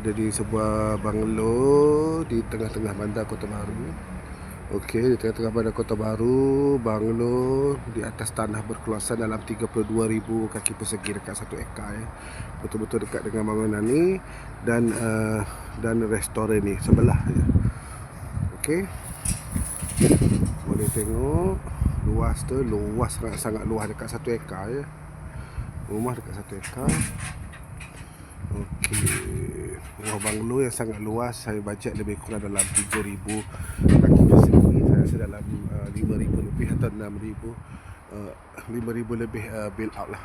Ada di sebuah banglo di tengah-tengah bandar Kota Baru. Okey, di tengah-tengah bandar Kota Baru, banglo di atas tanah berkeluasan dalam 32,000 kaki persegi dekat 1 ekar ya. Betul-betul dekat dengan bangunan ni dan restoran ni sebelah je. Okey. Boleh tengok luas tu, luas sangat luas dekat 1 ekar ya. Rumah dekat 1 ekar. Okey, rumah banglo yang sangat luas. Saya bajet lebih kurang dalam 3,000 kaki persegi. Saya rasa dalam 5,000 lebih atau 6,000, 5,000 lebih build out lah.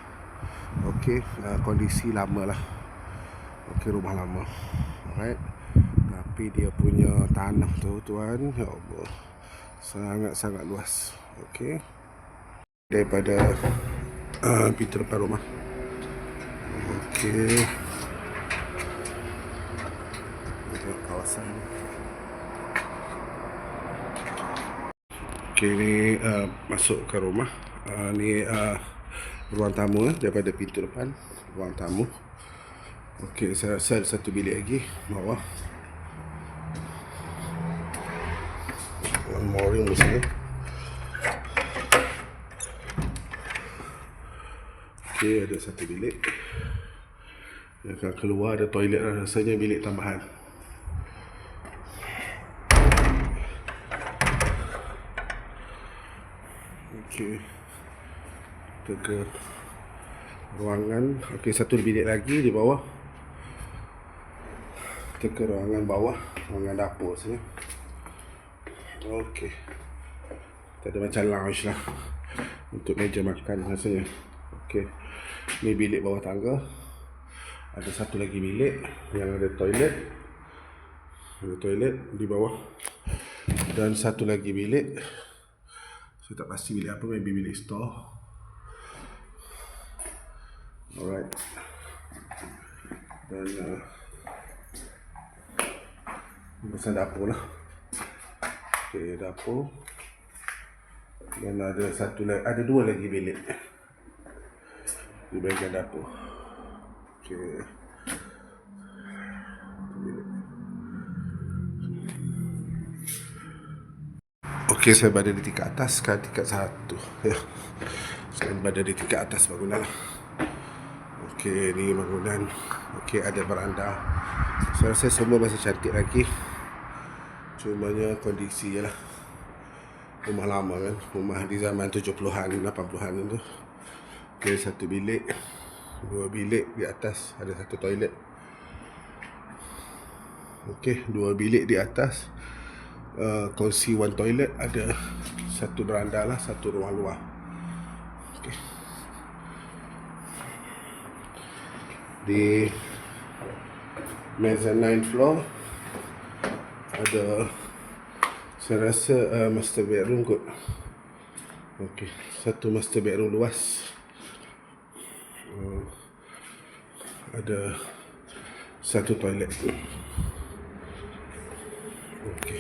Okey, kondisi lama lah. Okey, rumah lama. Alright. Tapi dia punya tanah tu tuan, ya Allah, sangat-sangat luas. Okey. Daripada pintu depan rumah. Okey. Kawasan. Okey, ni masuk ke rumah. Ni ruang tamu daripada pintu depan, ruang tamu. Okey, saya rasa ada satu bilik lagi bawah. One more room di sini. Okey, ada satu bilik. Yang akan keluar ada toilet, rasanya bilik tambahan. Okey, kita ke ruangan. Okey, satu bilik lagi di bawah. Kita ke ruangan bawah, ruangan dapur sini. Okey, kita ada macam lounge lah untuk meja makan rasanya. Okey, ni bilik bawah tangga. Ada satu lagi bilik yang ada toilet. Ada toilet di bawah. Dan satu lagi bilik, saya tak pasti bilik apa, maybe bilik store. Alright. Dan pasal dapur lah. Okay, dapur. Dan ada satu lagi, ada dua lagi bilik di bahagian dapur. Okay. Okey, saya berada di tingkat atas, kan, tingkat 1 ya. Saya berada di tingkat atas bangunan lah. Okey, ni bangunan. Okey, ada beranda. Saya rasa semua masih cantik lagi. Cumanya kondisi je lah. Rumah lama kan, rumah di zaman 70-an, 80-an tu. Okey, satu bilik, dua bilik di atas, ada satu toilet. Okey, dua bilik di atas, kongsi one toilet, ada satu beranda lah, satu ruang luar. Okay. Di mezzanine floor ada, saya rasa master bedroom kot. Okey, satu master bedroom luas. Ada satu toilet. Okey.